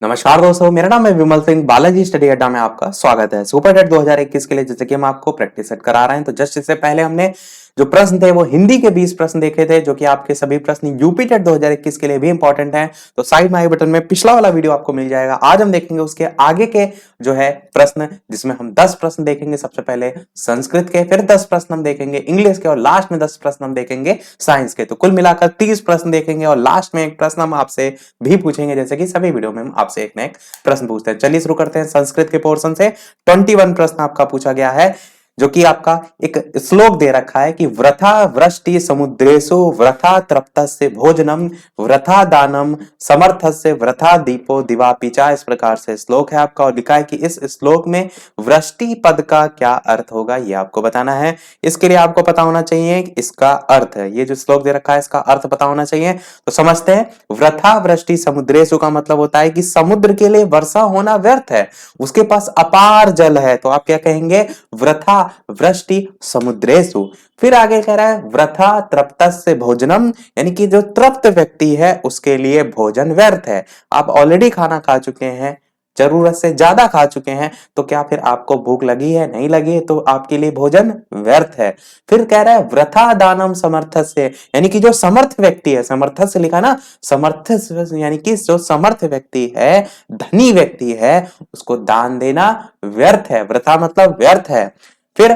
नमस्कार दोस्तों, मेरा नाम है विमल सिंह। बालाजी स्टडी अड्डा में आपका स्वागत है। सुपर टेट 2021 के लिए जैसे कि हम आपको प्रैक्टिस सेट करा रहे हैं, तो जस्ट इससे पहले हमने जो प्रश्न थे वो हिंदी के 20 प्रश्न देखे थे, जो कि आपके सभी प्रश्न यूपी टेट 2021 के लिए भी इंपॉर्टेंट हैं। तो साइड में आई बटन में पिछला वाला वीडियो आपको मिल जाएगा। आज हम देखेंगे उसके आगे के जो है प्रश्न, जिसमें हम 10 प्रश्न देखेंगे। सबसे पहले संस्कृत के, फिर 10 प्रश्न हम देखेंगे इंग्लिश के, और लास्ट में 10 प्रश्न हम देखेंगे साइंस के। तो कुल मिलाकर 30 प्रश्न देखेंगे, और लास्ट में एक प्रश्न हम आपसे भी पूछेंगे, जैसे कि सभी वीडियो में हम आपसे एक ना एक प्रश्न पूछते हैं। चलिए शुरू करते हैं संस्कृत के पोर्शन से। 21 प्रश्न आपका पूछा गया है, जो कि आपका एक श्लोक दे रखा है कि वृथा वृष्टि समुद्रेषु वृथा तृप्तस्य भोजनम वृथा दानम समर्थस्य वृथा दीपो दिवापिचा। इस प्रकार से श्लोक है आपका, और लिखा है कि इस श्लोक में वृष्टि पद का क्या अर्थ होगा, ये आपको बताना है। इसके लिए आपको पता होना चाहिए इसका अर्थ है। ये जो श्लोक दे रखा है इसका अर्थ पता होना चाहिए। तो समझते हैं। वृथा वृष्टि समुद्रेषु का मतलब होता है कि समुद्र के लिए वर्षा होना व्यर्थ है, उसके पास अपार जल है। तो आप क्या कहेंगे? वृथा वृष्टि समुद्रेषु। फिर आगे कह रहा है वृथा तृप्तस्य भोजनम, यानी कि जो तृप्त व्यक्ति है उसके लिए भोजन व्यर्थ है। आप ऑलरेडी खाना खा चुके हैं, जरूरत से ज्यादा खा चुके हैं, तो क्या फिर आपको भूख लगी है? नहीं लगी है, तो आपके लिए भोजन व्यर्थ है। फिर कह रहा है वृथा दानम समर्थस्य, यानी कि जो समर्थ व्यक्ति है, समर्थ से लिखा ना, समर्थ यानी कि जो समर्थ व्यक्ति है, धनी व्यक्ति है, उसको दान देना व्यर्थ है। वृथा मतलब व्यर्थ है। फिर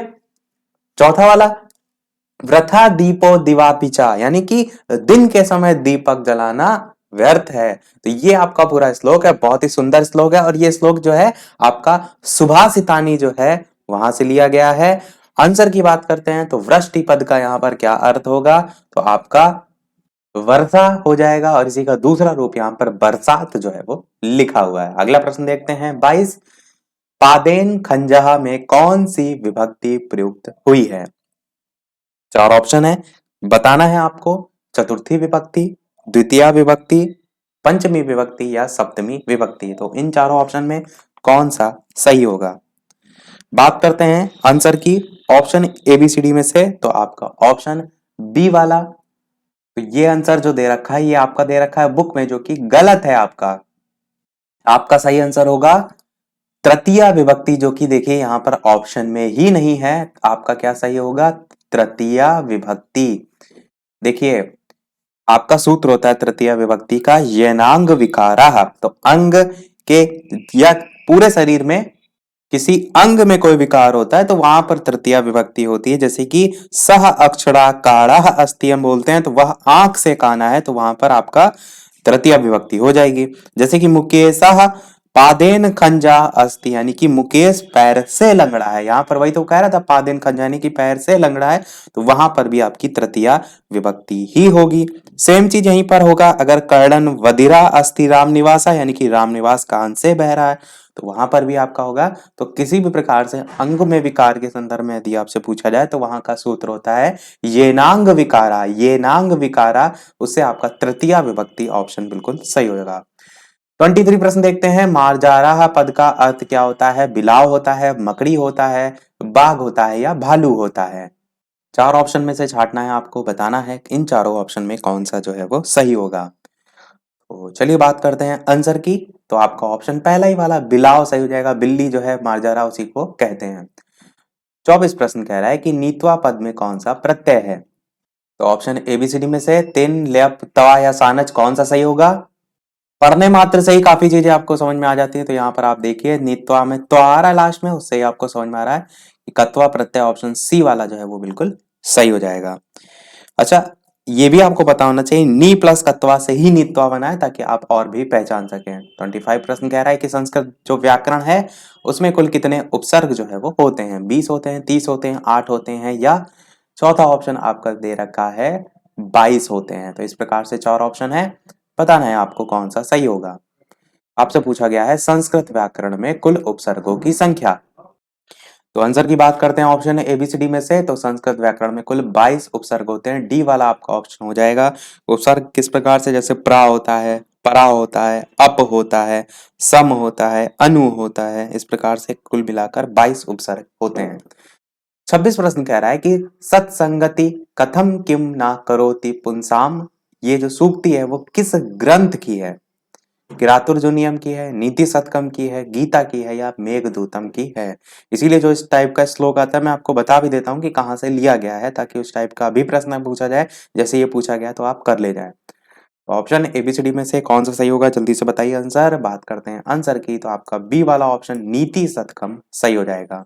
चौथा वाला वृथा दीपो दिवापिचा, यानी कि दिन के समय दीपक जलाना व्यर्थ है। तो ये आपका पूरा श्लोक है, बहुत ही सुंदर श्लोक है, और ये श्लोक जो है आपका सुभाषितानी जो है वहां से लिया गया है। आंसर की बात करते हैं तो वृष्टि पद का यहां पर क्या अर्थ होगा? तो आपका वर्षा हो जाएगा, और इसी का दूसरा रूप यहां पर बरसात जो है वो लिखा हुआ है। अगला प्रश्न देखते हैं 22। पादेन खंजहा में कौन सी विभक्ति प्रयुक्त हुई है? चार ऑप्शन है, बताना है आपको। चतुर्थी विभक्ति, द्वितीय विभक्ति, पंचमी विभक्ति या सप्तमी विभक्ति। तो इन चारों ऑप्शन में कौन सा सही होगा? बात करते हैं आंसर की ऑप्शन एबीसीडी में से, तो आपका ऑप्शन बी वाला, तो ये आंसर जो दे रखा है ये आपका दे रखा है बुक में, जो कि गलत है। आपका सही आंसर होगा तृतीय विभक्ति, जो कि देखिए यहां पर ऑप्शन में ही नहीं है। आपका क्या सही होगा? तृतीय विभक्ति। देखिए आपका सूत्र होता है तृतीय विभक्ति का येनांग विकारा। तो अंग के या पूरे शरीर में किसी अंग में कोई विकार होता है तो वहां पर तृतीय विभक्ति होती है। जैसे कि सह अक्षरा काढ़ा अस्ति हम बोलते हैं, तो वह आंख से काना है, तो वहां पर आपका तृतीय विभक्ति हो जाएगी। जैसे कि मुकेशः पादेन खंजा अस्ति, यानी कि मुकेश पैर से लंगड़ा है। यहां पर वही तो कह रहा था, पादेन खंजा यानी कि पैर से लंगड़ा है, तो वहां पर भी आपकी तृतीय विभक्ति ही होगी। सेम चीज यहीं पर होगा, अगर कर्णन वदिरा अस्ति राम निवासा, यानी कि राम निवास कान से बह रहा है, तो वहां पर भी आपका होगा। तो किसी भी प्रकार से अंग में विकार के संदर्भ में यदि आपसे पूछा जाए तो वहां का सूत्र होता है येनांग विकारा। येनांग विकारा, उससे आपका तृतीय विभक्ति ऑप्शन बिल्कुल सही होगा। 23 प्रश्न देखते हैं। मार्जारा पद का अर्थ क्या होता है? बिलाव होता है, मकड़ी होता है, बाघ होता है, या भालू होता है? चार ऑप्शन में से छांटना है आपको, बताना है इन चारों ऑप्शन में कौन सा जो है वो सही होगा। तो चलिए बात करते हैं आंसर की। तो आपका ऑप्शन पहला ही वाला बिलाव सही हो जाएगा। बिल्ली जो है मार्जारा उसी को कहते हैं। 24 प्रश्न कह रहा है कि नीत्वा पद में कौन सा प्रत्यय है? तो ऑप्शन एबीसीडी में से तिन ल्यप तवा या सानच कौन सा सही होगा? पढ़ने मात्र से ही काफी चीजें आपको समझ में आ जाती है। तो यहाँ पर आप देखिए नीत्वा में तो आ रहा है लास्ट में, उससे ही आपको समझ में आ रहा है कि कत्वा प्रत्यय ऑप्शन सी वाला जो है वो बिल्कुल सही हो जाएगा। अच्छा, ये भी आपको पता होना चाहिए नी प्लस कत्वा से ही नीत्वा बना है, ताकि आप और भी पहचान सकें। 25 प्रश्न कह रहा है कि संस्कृत जो व्याकरण है उसमें कुल कितने उपसर्ग जो है वो होते हैं? 20 होते हैं, 30 होते हैं, 8 होते हैं, या चौथा ऑप्शन आपका दे रखा है 22 होते हैं। तो इस प्रकार से चार ऑप्शन है, बताना है आपको कौन सा सही होगा। आपसे पूछा गया है संस्कृत व्याकरण में कुल उपसर्गों की संख्या। तो आंसर की बात करते हैं ऑप्शन एबीसीडी में से। तो संस्कृत व्याकरण में कुल 22 उपसर्ग होते हैं। डी वाला आपका ऑप्शन हो जाएगा। उपसर्ग किस प्रकार से? जैसे प्रा होता है, परा होता है, अप होता है, सम होता है, अनु होता है। इस प्रकार से कुल मिलाकर 22 उपसर्ग होते हैं। 26 प्रश्न कह रहा है कि सत्संगति कथम किम ना करोति पुंसाम, ये जो सूक्ति है वो किस ग्रंथ की है? किरातुर्जुनियम की है, नीति शतकम की है, गीता की है या मेघदूतम की है। इसीलिए जो इस टाइप का श्लोक आता है मैं आपको बता भी देता हूँ कि कहाँ से लिया गया है, ताकि उस टाइप का भी प्रश्न पूछा जाए जैसे ये पूछा गया तो आप कर ले जाए। ऑप्शन एबीसीडी में से कौन सा सही होगा, जल्दी से बताइए आंसर। बात करते हैं आंसर की, तो आपका बी वाला ऑप्शन नीति शतकम सही हो जाएगा।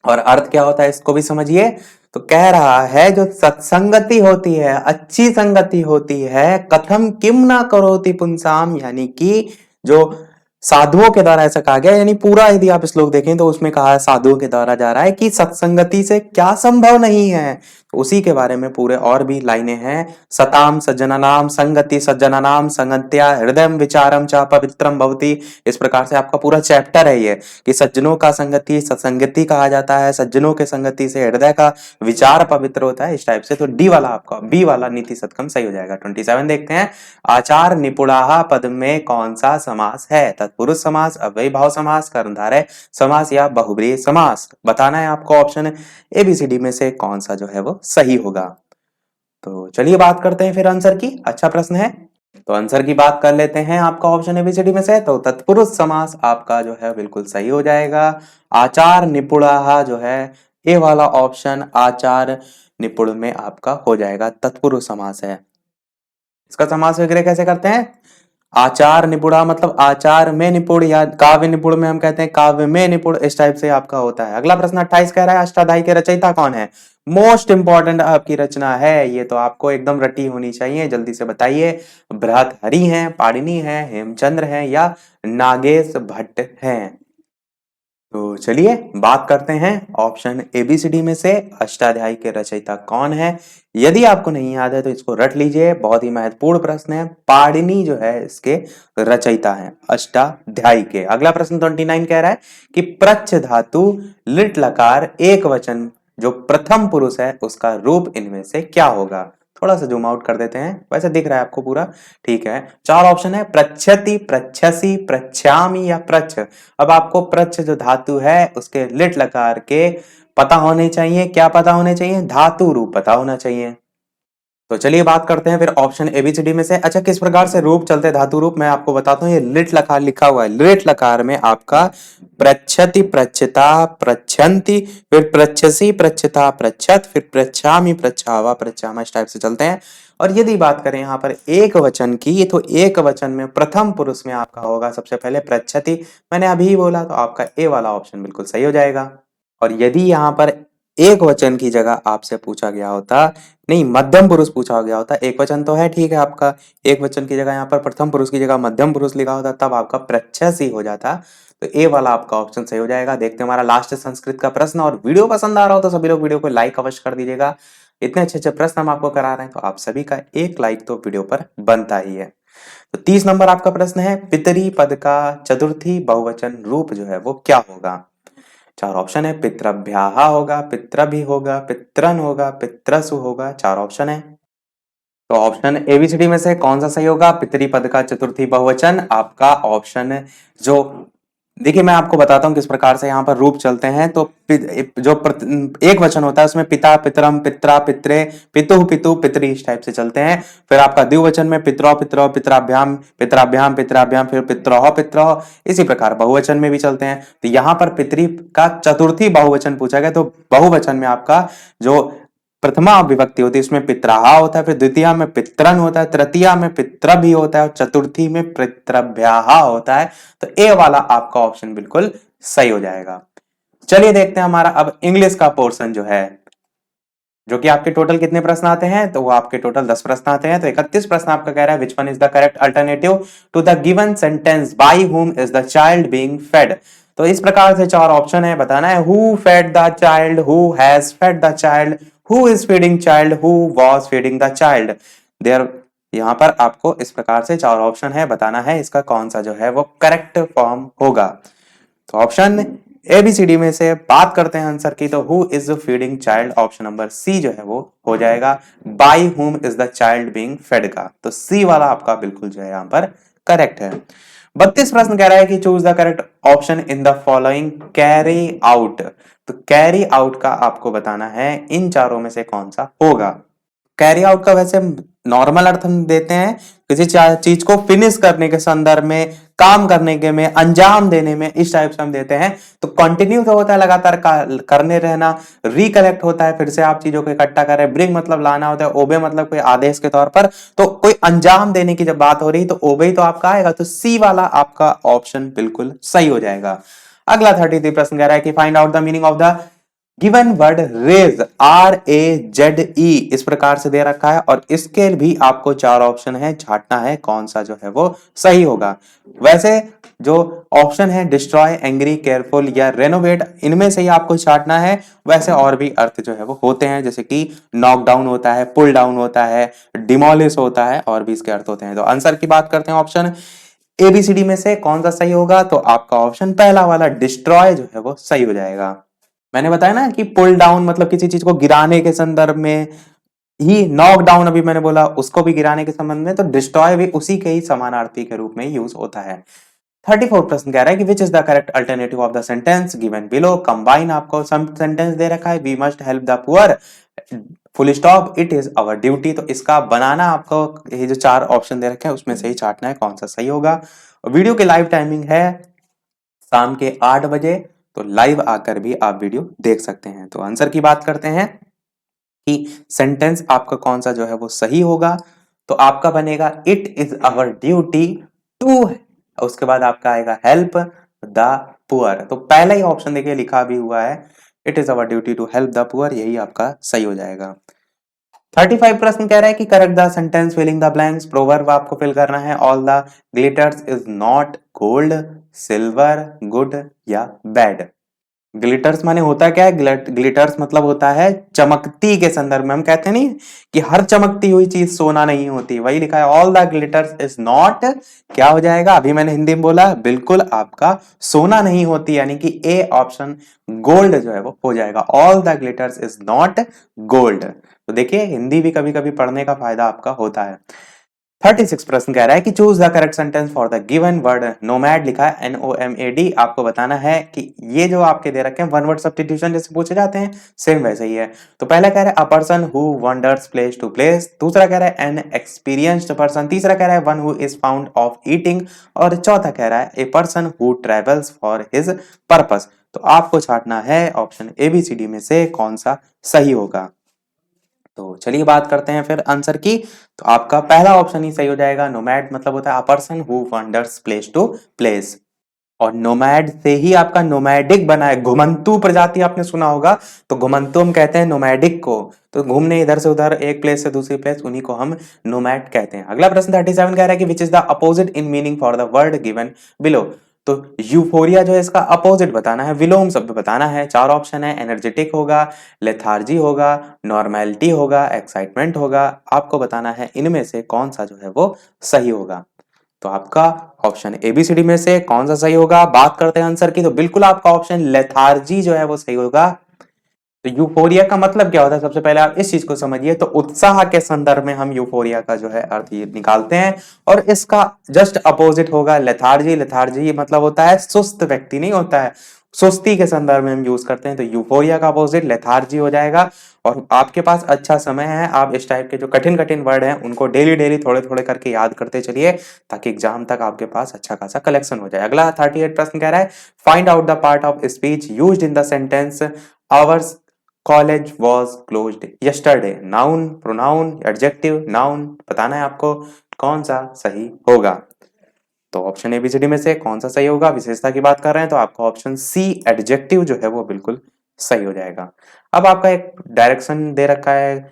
और अर्थ क्या होता है इसको भी समझिए। तो कह रहा है जो सत्संगति होती है, अच्छी संगति होती है, कथम किम ना करोति पुंसाम, यानी कि जो साधुओं के द्वारा ऐसा कहा गया, यानी पूरा यदि आप श्लोक देखें तो उसमें कहा है साधुओं के द्वारा जा रहा है कि सत्संगति से क्या संभव नहीं है। तो उसी के बारे में पूरे और भी लाइनें हैं। सताम सज्जनानाम संगति सज्जनानाम संगत्या हृदय विचारम च पवित्रम भवति। इस प्रकार से आपका पूरा चैप्टर है ये कि सज्जनों का संगति सत्संगति कहा जाता है, सज्जनों के संगति से हृदय का विचार पवित्र होता है, इस टाइप से। तो डी वाला आपका बी वाला नीति शतकम सही हो जाएगा। 27 देखते हैं। आचार निपुणाहा पद में कौन सा समास है? तत्पुरुष समास, अव्ययी भाव समास, कर्मधारय समास या बहुब्रीहि समास। बताना है आपको ऑप्शन एबीसीडी में से कौन सा जो है वो सही होगा। तो चलिए बात करते हैं फिर आंसर की। अच्छा प्रश्न है, तो आंसर की बात कर लेते हैं। आपका ऑप्शन एबीसीडी में से तो तत्पुरुष समास आपका जो है बिल्कुल सही हो जाएगा। आचार निपुणाहा जो है ए वाला ऑप्शन आचार निपुण में आपका हो जाएगा, तत्पुरुष समास है। इसका समास वगैरह कैसे करते हैं? आचार निपुणा मतलब आचार में निपुण, या काव्य निपुण में हम कहते हैं काव्य में निपुण, इस टाइप से आपका होता है। अगला प्रश्न 28 कह रहा है अष्टाध्यायी के रचयिता कौन है? मोस्ट इंपॉर्टेंट आपकी रचना है ये, तो आपको एकदम रटी होनी चाहिए, जल्दी से बताइए। भर्तृहरि हैं, पाणिनि हैं, हेमचंद्र हैं या नागेश भट्ट हैं? तो चलिए बात करते हैं ऑप्शन एबीसीडी में से अष्टाध्यायी के रचयिता कौन है। यदि आपको नहीं याद है तो इसको रट लीजिए, बहुत ही महत्वपूर्ण प्रश्न है। पाणिनि जो है इसके रचयिता हैं अष्टाध्यायी के। अगला प्रश्न 29 कह रहा है कि प्रच्छ धातु लिट लकार एक वचन जो प्रथम पुरुष है उसका रूप इनमें से क्या होगा? थोड़ा सा जूम आउट कर देते हैं, वैसे दिख रहा है आपको पूरा, ठीक है। चार ऑप्शन है, प्रच्छति, प्रच्छसि, प्रच्छामि या प्रच्छ। अब आपको प्रच्छ जो धातु है उसके लिट लकार के पता होने चाहिए। क्या पता होने चाहिए? धातु रूप पता होना चाहिए। तो चलिए बात करते हैं फिर ऑप्शन एबीसीडी में से। अच्छा, किस प्रकार से रूप चलते हैं धातु रूप, मैं आपको बताता हूँ। ये लिट लकार लिखा हुआ है, लिट लकार में आपका प्रच्छति, प्रच्छता, प्रच्छन्ति, फिर प्रच्छसि, प्रच्छता, प्रच्छत, फिर प्रच्छामि, प्रच्छावा, प्रच्छामा, इस टाइप से चलते हैं। और यदि बात करें यहाँ पर एक वचन की, तो एक वचन में प्रथम पुरुष में आपका होगा सबसे पहले प्रच्छति। मैंने अभी बोला, तो आपका ए वाला ऑप्शन बिल्कुल सही हो जाएगा। और यदि यहाँ पर एक वचन की जगह आपसे पूछा गया होता, नहीं मध्यम पुरुष पूछा गया होता, एक वचन तो है ठीक है आपका, एक वचन की जगह यहाँ पर प्रथम पुरुष की जगह मध्यम पुरुष लिखा होता, तब आपका प्रच्छसि हो जाता। तो ए वाला आपका ऑप्शन सही हो जाएगा। देखते हैं हमारा लास्ट संस्कृत का प्रश्न। और वीडियो पसंद आ रहा हो तो सभी लोग वीडियो को लाइक अवश्य कर दीजिएगा। इतने अच्छे अच्छे प्रश्न हम आपको करा रहे हैं, तो आप सभी का एक लाइक तो वीडियो पर बनता ही है। तो 30 नंबर आपका प्रश्न है, पितरी पद का चतुर्थी बहुवचन रूप जो है वो क्या होगा? चार ऑप्शन है, पितृभ्याः होगा, पितृभि होगा, पितरन होगा, पितृसु होगा। चार ऑप्शन है, तो ऑप्शन एबीसीडी में से कौन सा सही होगा? पितरी पद का चतुर्थी बहुवचन आपका ऑप्शन जो, देखिए मैं आपको बताता हूँ किस प्रकार से यहाँ पर रूप चलते हैं। तो जो एक वचन होता है उसमें पिता, पितरम, पित्रा, पित्रे, पितु, पितु, पितरी, इस टाइप से चलते हैं। फिर आपका द्विवचन में पितरौ, पितरौ, पितराभ्याम, पितराभ्याम, पितराभ्याम, फिर पितरौ, पितरौ, इसी प्रकार बहुवचन में भी चलते हैं। तो यहाँ पर पितरी का चतुर्थी बहुवचन पूछा गया, तो बहुवचन में आपका जो प्रथमा विभक्ति होती है उसमें पितराहा होता है, फिर द्वितीया में पितरन होता है, तृतीया में पितृभि होता है और चतुर्थी में पितृभ्याः होता है। तो ए वाला आपका ऑप्शन बिल्कुल सही हो जाएगा। चलिए देखते हैं हमारा अब इंग्लिश का पोर्शन जो है, जो कि आपके टोटल कितने प्रश्न आते हैं? तो वो आपके टोटल 10 प्रश्न आते हैं। तो 31 प्रश्न आपका कह रहा है which one is the correct alternative to the given sentence by whom is the child being fed. तो इस प्रकार से चार ऑप्शन है, बताना है who fed the child, who has fed the child, who is feeding child, who was feeding the child. There यहाँ पर आपको इस प्रकार से चार ऑप्शन है, बताना है इसका कौन सा जो है वो करेक्ट फॉर्म होगा। तो ऑप्शन एबीसीडी में से बात करते हैं आंसर की, तो who is feeding child, option number C जो है वो हो जाएगा। By whom is the child being fed का, तो सी वाला आपका बिल्कुल जो है यहाँ पर करेक्ट है। 32 प्रश्न कह रहा है कि choose the correct option in the following carry out. तो कैरी आउट का आपको बताना है इन चारों में से कौन सा होगा। कैरी आउट का वैसे नॉर्मल अर्थ हम देते हैं किसी चीज को फिनिश करने के संदर्भ में, काम करने के में, अंजाम देने में, इस टाइप से हम देते हैं। तो कंटिन्यू तो होता है लगातार करने रहना, रिकलेक्ट होता है फिर से आप चीजों को इकट्ठा करें, ब्रिंग मतलब लाना होता है, ओबे मतलब कोई आदेश के तौर पर। तो कोई अंजाम देने की जब बात हो रही तो ओबे तो आपका आएगा, तो सी वाला आपका ऑप्शन बिल्कुल सही हो जाएगा। अगला 33 प्रश्न कह रहा है कि find out the meaning of the given word raze, RAZE इस प्रकार से दे रखा है और इसके भी आपको चार ऑप्शन है, छांटना है कौन सा जो है वो सही होगा। वैसे जो ऑप्शन है डिस्ट्रॉय, एंग्री, केयरफुल या रेनोवेट, इनमें से ही आपको छांटना है। वैसे और भी अर्थ जो है वो होते हैं, जैसे कि नॉक डाउन होता है, पुल डाउन होता है, डिमोलिश होता है, और भी इसके अर्थ होते हैं। तो आंसर की बात करते हैं, ऑप्शन ABCD में से कौन सा सही होगा, तो आपका ऑप्शन पहला वाला डिस्ट्रॉय जो है वो सही हो जाएगा। मैंने बताया ना कि पुल डाउन मतलब किसी चीज को गिराने के संदर्भ में ही, नॉक डाउन अभी मैंने बोला उसको भी गिराने के संबंध में, तो डिस्ट्रॉय भी उसी के ही समानार्थी के रूप में यूज होता है। 34 प्रश्न कह रहा है कि which is the correct alternative of the sentence given below. Combine आपको सम सेंटेंस दे रखा है, we must help the poor, full stop, it is our duty. तो इसका बनाना आपको ये जो चार ऑप्शन दे रखे हैं उसमें से ही छांटना है कौन सा सही होगा। वीडियो की लाइव टाइमिंग है शाम के 8 बजे, तो लाइव आकर भी आप वीडियो देख सकते हैं। तो आंसर की बात करते हैं कि सेंटेंस आपका कौन सा जो है वो सही होगा, तो आपका बनेगा it is our duty to, उसके बाद आपका आएगा हेल्प द पुअर। तो पहला ही ऑप्शन देखिए लिखा भी हुआ है, it is our duty to help the poor, यही आपका सही हो जाएगा। 35 प्रश्न कह रहा है कि correct the sentence filling the blanks. Proverb आपको फिल करना है, all the glitters is not gold, silver, good या बैड। ग्लिटर्स माने होता क्या है, ग्लिटर्स मतलब होता है चमकती के संदर्भ में। हम कहते नहीं कि हर चमकती हुई चीज सोना नहीं होती, वही लिखा है all the glitters is not, क्या हो जाएगा, अभी मैंने हिंदी में बोला, बिल्कुल आपका सोना नहीं होती, यानी कि ए ऑप्शन गोल्ड जो है वो हो जाएगा, all the glitters is not gold. तो देखिए हिंदी भी कभी कभी पढ़ने का फायदा आपका होता है। 36 प्रश्न कह रहा है कि choose the correct sentence for the given word nomad, लिखा है NOMAD। आपको बताना है कि ये जो आपके दे रखे हैं वन वर्ड सब्स्टिट्यूशन जैसे पूछे जाते हैं, सेम वैसे ही है। तो पहला कह रहा है a person who wanders place to place, दूसरा कह रहा है एन एक्सपीरियंस्ड पर्सन, तीसरा कह रहा है one who is found of eating, और चौथा कह रहा है a person who travels for his purpose. तो आपको छांटना है ऑप्शन ABCD में से कौन सा सही होगा। तो चलिए बात करते हैं फिर आंसर की। तो आपका पहला ऑप्शन ही सही हो जाएगा, नोमैड मतलब होता है a person who wanders place to place, और नोमैड से ही आपका नोमैडिक बना है। घुमंतु प्रजाति आपने सुना होगा, तो घुमंतु हम कहते हैं नोमैडिक को, तो घूमने इधर से उधर एक प्लेस से दूसरी प्लेस, उन्हीं को हम नोमैड कहते हैं। अगला प्रश्न 37 कह रहा है कि which is the opposite in meaning for the word given below. तो यूफोरिया जो है इसका अपोजिट बताना है, विलोम शब्द बताना है। चार ऑप्शन है, एनर्जेटिक होगा, लेथार्जी होगा, नॉर्मेलिटी होगा, एक्साइटमेंट होगा। आपको बताना है इनमें से कौन सा जो है वो सही होगा। तो आपका ऑप्शन ABCD में से कौन सा सही होगा। बात करते हैं आंसर की, तो बिल्कुल आपका ऑप्शन लेथार्जी जो है वो सही होगा। तो यूफोरिया का मतलब क्या होता है, सबसे पहले आप इस चीज को समझिए। तो उत्साह के संदर्भ में हम यूफोरिया का जो है अर्थ ये निकालते हैं, और इसका जस्ट अपोजिट होगा लेथार्जी। लेथार्जी मतलब होता है सुस्त व्यक्ति, नहीं होता है, सुस्ती के संदर्भ में हम यूज करते हैं। तो यूफोरिया का अपोजिट लेथार्जी हो जाएगा। और आपके पास अच्छा समय है, आप इस टाइप के जो कठिन कठिन वर्ड हैं उनको डेली डेली थोड़े थोड़े करके याद करते चलिए, ताकि एग्जाम तक आपके पास अच्छा खासा कलेक्शन हो जाए। अगला 38 प्रश्न कह रहा है find out the part of speech used in the sentence hours college was closed yesterday. Noun, pronoun, adjective, noun, बताना है आपको कौन सा सही होगा। तो ऑप्शन ABCD में से कौन सा सही होगा। विशेषता की बात कर रहे हैं तो आपका ऑप्शन C एडजेक्टिव जो है वो बिल्कुल सही हो जाएगा। अब आपका एक डायरेक्शन दे रखा है,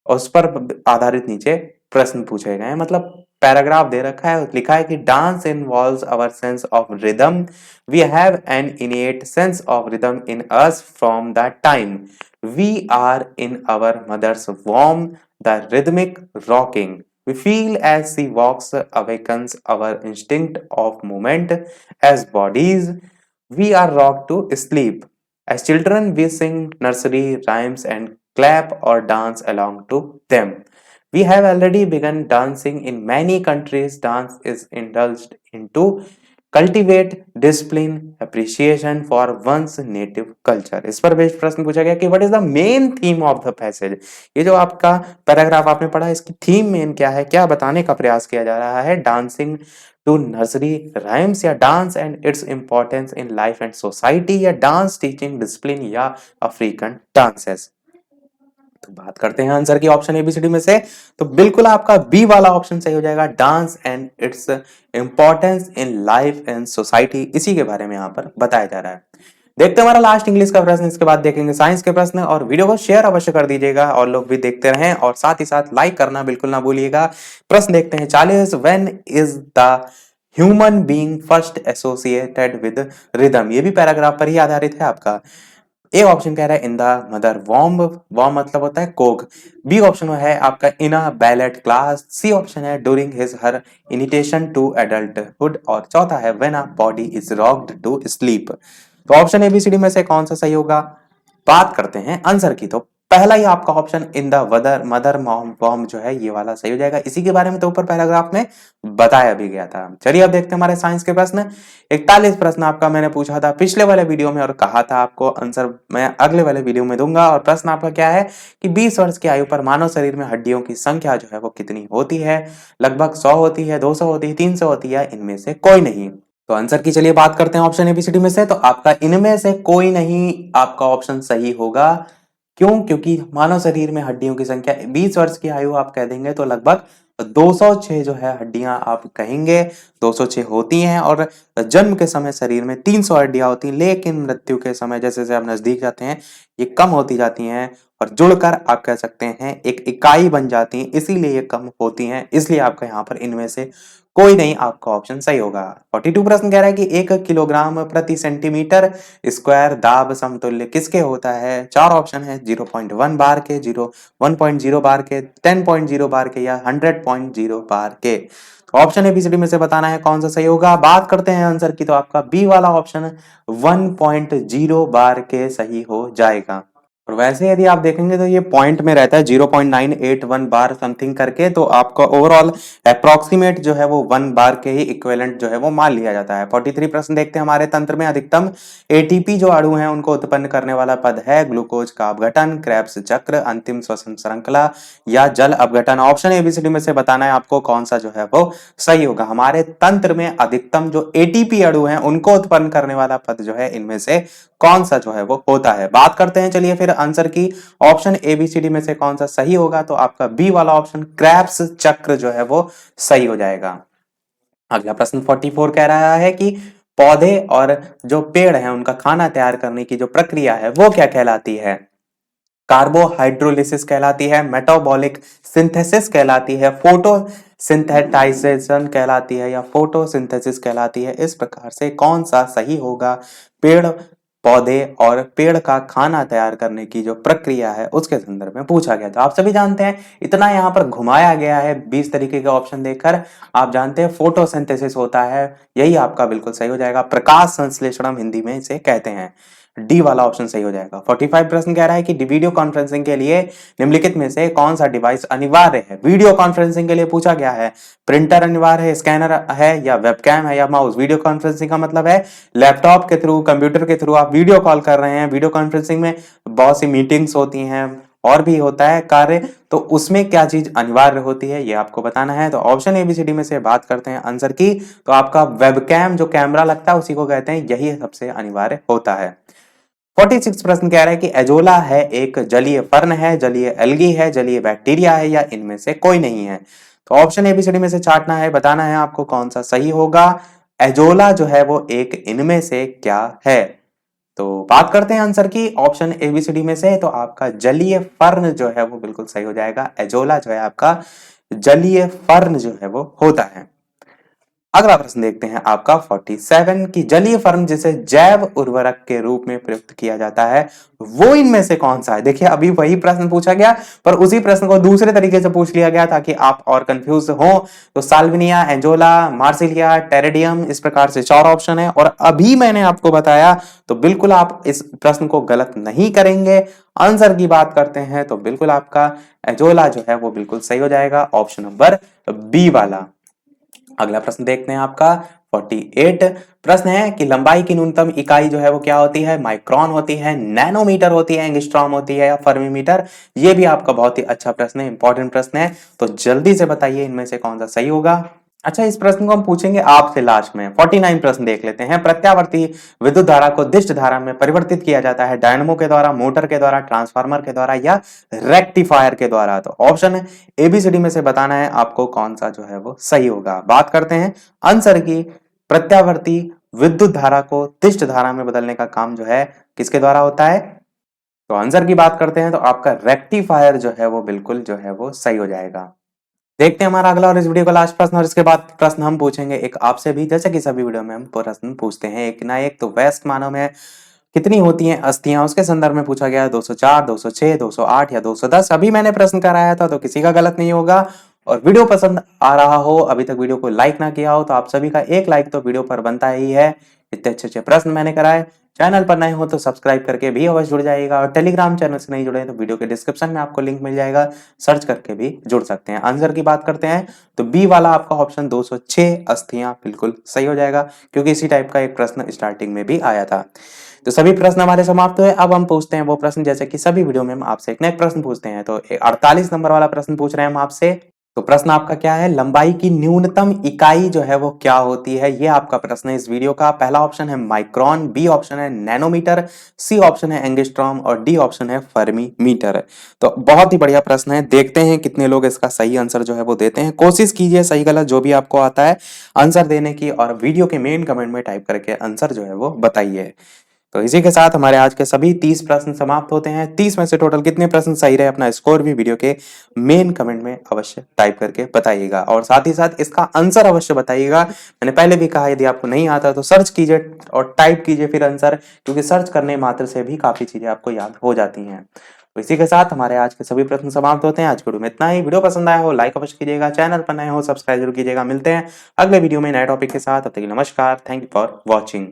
उस पर आधारित नीचे प्रश्न पूछे गए हैं, मतलब पैराग्राफ दे रखा है, लिखा है कि dance involves our sense of rhythm, we have an innate sense of rhythm in us from the time we are in our mother's वॉर्म, the rhythmic rocking we feel as she walks awakens our instinct of movement as bodies we are rocked to sleep. As children, we sing nursery rhymes and clap or dance along to them. We have already begun dancing in many countries. Dance is indulged into cultivate discipline appreciation for one's native culture. इस पर based प्रश्न पूछा गया कि what is the main theme of the passage. ये जो आपका paragraph आपने पढ़ा, इसकी थीम मेन क्या है, क्या बताने का प्रयास किया जा रहा है। डांसिंग टू नर्सरी राइम्स, या dance and its importance in life and society, या डांस टीचिंग डिसिप्लिन, या अफ्रीकन डांसेस। तो बात करते हैं आंसर की ऑप्शन एबीसीडी में से, तो बिल्कुल आपका बी वाला ऑप्शन सही हो जाएगा, dance and its importance in life and society. इसी के बारे में यहाँ पर बताया जा रहा है। देखते हैं हमारा लास्ट इंग्लिश का प्रश्न, इसके बाद देखेंगे साइंस के प्रश्न। और वीडियो को शेयर अवश्य कर दीजिएगा और लोग भी देखते रहें, और साथ ही साथ लाइक करना बिल्कुल ना भूलिएगा। प्रश्न देखते हैं 40, when is the human being first associated with rhythm. ये भी पैराग्राफ पर ही आधारित है आपका। ए ऑप्शन कह रहा है इन द मदर वॉर्म, वॉर्म मतलब होता है कोक। बी ऑप्शन है आपका इन अ बैलेट क्लास। सी ऑप्शन है during his her इनिटेशन to adulthood. और चौथा है when a body is rocked to sleep. तो ऑप्शन एबीसीडी में से कौन सा सही होगा, बात करते हैं आंसर की। तो पहला ही आपका ऑप्शन इन द मदर वॉर्म जो है ये वाला सही हो जाएगा। इसी के बारे में तो ऊपर पैराग्राफ में बताया भी गया था। चलिए अब देखते हैं हमारे साइंस के प्रश्न। 41 प्रश्न आपका मैंने पूछा था पिछले वाले वीडियो में, और कहा था आपको आंसर मैं अगले वाले वीडियो में दूंगा। और प्रश्न आपका क्या है कि 20 वर्ष की आयु पर मानव शरीर में हड्डियों की संख्या जो है वो कितनी होती है। लगभग 100 होती है, 200 होती है, 300 होती है, इनमें से कोई नहीं। तो आंसर की चलिए बात करते हैं ऑप्शन एबीसीडी में से, तो आपका इनमें से कोई नहीं आपका ऑप्शन सही होगा। क्यों? क्योंकि मानव शरीर में हड्डियों की संख्या 20 वर्ष की आयु आप कह देंगे तो लगभग 206 जो है हड्डियां आप कहेंगे 206 होती हैं। और जन्म के समय शरीर में 300 हड्डियां होती हैं, लेकिन मृत्यु के समय जैसे जैसे आप नजदीक जाते हैं ये कम होती जाती हैं, और जुड़कर आप कह सकते हैं एक इकाई बन जाती हैं, इसीलिए ये कम होती हैं। इसलिए आपका यहाँ पर इनमें से कोई नहीं आपका ऑप्शन सही होगा। 42 प्रश्न कह रहा है कि 1 किलोग्राम प्रति सेंटीमीटर स्क्वायर दाब समतुल्य किसके होता है। 4 ऑप्शन है 0.1 बार के, 1.0 बार के, 10.0 बार के, या 100.0 बार के। तो ऑप्शन एबीसीडी में से बताना है कौन सा सही होगा। बात करते हैं आंसर की, तो आपका बी वाला ऑप्शन 1.0 बार के सही हो जाएगा। और वैसे यदि आप देखेंगे तो ये पॉइंट में रहता है 0.981 बार समथिंग करके, तो आपका ओवरऑल अप्रोक्सीमेट जो है वो 1 बार के ही इक्विवेलेंट जो है वो मान लिया जाता है। 43 प्रश्न देखते हैं हमारे तंत्र में अधिकतम एटीपी जो अणु है उनको उत्पन्न करने वाला पद है ग्लूकोज का अपघटन, क्रेब्स चक्र, अंतिम श्वसन श्रृंखला, या जल अपघटन। ऑप्शन एबीसीडी में से बताना है आपको कौन सा जो है वो सही होगा। हमारे तंत्र में अधिकतम जो एटीपी अणु है उनको उत्पन्न करने वाला पद जो है इनमें से कौन सा जो है वो होता है। बात करते हैं चलिए फिर आंसर की, ऑप्शन एबीसीडी में से कौन सा सही होगा। तो आपका बी वाला ऑप्शन क्रेब्स चक्र जो है वो सही हो जाएगा। अगला प्रश्न 44 कह रहा है कि पौधे और जो पेड़ है उनका खाना तैयार करने की जो प्रक्रिया है वो क्या कहलाती है। कार्बोहाइड्रोलिसिस कहलाती है, मेटाबॉलिक सिंथेसिस कहलाती है, फोटो सिंथेटाइजेशन कहलाती है, या फोटोसिंथेसिस कहलाती है। इस प्रकार से कौन सा सही होगा। पेड़ पौधे और पेड़ का खाना तैयार करने की जो प्रक्रिया है उसके संदर्भ में पूछा गया था। आप सभी जानते हैं इतना यहाँ पर घुमाया गया है 20 तरीके के ऑप्शन देकर। आप जानते हैं फोटोसिंथेसिस होता है, यही आपका बिल्कुल सही हो जाएगा। प्रकाश संश्लेषण हम हिंदी में इसे कहते हैं। डी वाला ऑप्शन सही हो जाएगा। 45 प्रश्न कह रहा है कि वीडियो कॉन्फ्रेंसिंग के लिए निम्नलिखित में से कौन सा डिवाइस अनिवार्य है। वीडियो कॉन्फ्रेंसिंग के लिए पूछा गया है प्रिंटर अनिवार्य है, स्कैनर है, या वेबकैम है, या माउस। वीडियो कॉन्फ्रेंसिंग का मतलब है लैपटॉप के थ्रू, कंप्यूटर के थ्रू आप वीडियो कॉल कर रहे हैं। वीडियो कॉन्फ्रेंसिंग में बहुत सी मीटिंग्स होती हैं और भी होता है कार्य, तो उसमें क्या चीज अनिवार्य होती है ये आपको बताना है। तो ऑप्शन एबीसीडी में से बात करते हैं आंसर की, तो आपका वेबकैम जो कैमरा लगता है उसी को कहते हैं, यही सबसे अनिवार्य होता है। 46 प्रश्न कह रहा है कि एजोला है एक जलीय फर्न है, जलीय एल्गी है, जलीय बैक्टीरिया है, या इनमें से कोई नहीं है। तो ऑप्शन एबीसीडी में से छांटना है, बताना है आपको कौन सा सही होगा। एजोला जो है वो एक इनमें से क्या है। तो बात करते हैं आंसर की, ऑप्शन एबीसीडी में से, तो आपका जलीय फर्न जो है वो बिल्कुल सही हो जाएगा। एजोला जो है आपका जलीय फर्न जो है वो होता है। अगला प्रश्न देखते हैं आपका 47 की जलीय फर्न जिसे जैव उर्वरक के रूप में प्रयुक्त किया जाता है वो इनमें से कौन सा है। देखिए अभी वही प्रश्न पूछा गया पर उसी प्रश्न को दूसरे तरीके से पूछ लिया गया ताकि आप और कंफ्यूज हो। तो साल्विनिया, एंजोला, मार्सिलिया, टेरेडियम, इस प्रकार से 4 ऑप्शन है और अभी मैंने आपको बताया, तो बिल्कुल आप इस प्रश्न को गलत नहीं करेंगे। आंसर की बात करते हैं तो बिल्कुल आपका एंजोला जो है वो बिल्कुल सही हो जाएगा, ऑप्शन नंबर बी वाला। अगला प्रश्न देखते हैं आपका 48। प्रश्न है कि लंबाई की न्यूनतम इकाई जो है वो क्या होती है, माइक्रोन होती है, नैनोमीटर होती है, एंगस्ट्रॉम होती है या फर्मीमीटर। ये भी आपका बहुत ही अच्छा प्रश्न है, इंपॉर्टेंट प्रश्न है, तो जल्दी से बताइए इनमें से कौन सा सही होगा। अच्छा, इस प्रश्न को हम पूछेंगे आपसे लास्ट में। 49 प्रश्न देख लेते हैं। प्रत्यावर्ती विद्युत धारा को दिष्ट धारा में परिवर्तित किया जाता है डायनमो के द्वारा, मोटर के द्वारा, ट्रांसफार्मर के द्वारा या रेक्टिफायर के द्वारा। तो ऑप्शन है एबीसीडी में से बताना है आपको कौन सा जो है वो सही होगा। बात करते हैं आंसर की। प्रत्यावर्ती विद्युत धारा को दिष्ट धारा में बदलने का काम जो है किसके द्वारा होता है, तो आंसर की बात करते हैं तो आपका रेक्टिफायर जो है वो बिल्कुल जो है वो सही हो जाएगा। देखते हैं हमारा अगला और इस वीडियो का लास्ट प्रश्न, और इसके बाद प्रश्न हम पूछेंगे एक आपसे भी, जैसे कि सभी वीडियो में हम प्रश्न पूछते हैं एक ना एक। तो वयस्क मानव में कितनी होती हैं अस्थियां, उसके संदर्भ में पूछा गया है 204, 206, 208 या 210। अभी मैंने प्रश्न कराया था तो किसी का गलत नहीं होगा। और वीडियो पसंद आ रहा हो, अभी तक वीडियो को लाइक ना किया हो, तो आप सभी का एक लाइक तो वीडियो पर बनता ही है। इतने अच्छे अच्छे प्रश्न मैंने कराए। चैनल पर नए हो तो सब्सक्राइब करके भी अवश्य जुड़ जाइएगा, और टेलीग्राम चैनल से नहीं जुड़े तो वीडियो के डिस्क्रिप्शन में आपको लिंक मिल जाएगा, सर्च करके भी जुड़ सकते हैं। आंसर की बात करते हैं तो बी वाला आपका ऑप्शन 206 अस्थियां बिल्कुल सही हो जाएगा, क्योंकि इसी टाइप का एक प्रश्न स्टार्टिंग में भी आया था। तो सभी प्रश्न हमारे समाप्त हुए। अब हम पूछते हैं वो प्रश्न, जैसे कि सभी वीडियो में हम आपसे एक नेक्स्ट प्रश्न पूछते हैं। तो 48 नंबर वाला प्रश्न पूछ रहे हैं हम आपसे। तो प्रश्न आपका क्या है, लंबाई की न्यूनतम इकाई जो है वो क्या होती है, ये आपका प्रश्न है इस वीडियो का। पहला ऑप्शन है माइक्रोन, बी ऑप्शन है नैनोमीटर, सी ऑप्शन है एंगस्ट्रॉम और डी ऑप्शन है फर्मीमीटर। तो बहुत ही बढ़िया प्रश्न है, देखते हैं कितने लोग इसका सही आंसर जो है वो देते हैं। कोशिश कीजिए सही गलत जो भी आपको आता है आंसर देने की, और वीडियो के मेन कमेंट में टाइप करके आंसर जो है वो बताइए। तो इसी के साथ हमारे आज के सभी 30 प्रश्न समाप्त होते हैं। 30 में से टोटल कितने प्रश्न सही रहे, अपना स्कोर भी वीडियो के मेन कमेंट में अवश्य टाइप करके बताइएगा, और साथ ही साथ इसका आंसर अवश्य बताइएगा। मैंने पहले भी कहा, यदि आपको नहीं आता तो सर्च कीजिए और टाइप कीजिए फिर आंसर, क्योंकि सर्च करने मात्र से भी काफी चीजें आपको याद हो जाती हैं। तो इसी के साथ हमारे आज के सभी प्रश्न समाप्त होते हैं। आज के वीडियो में इतना ही। वीडियो पसंद आया हो लाइक अवश्य कीजिएगा, चैनल पर नए हो सब्सक्राइब जरूर कीजिएगा। मिलते हैं अगले वीडियो में नए टॉपिक के साथ, तब तक के लिए नमस्कार, थैंक यू फॉर वॉचिंग।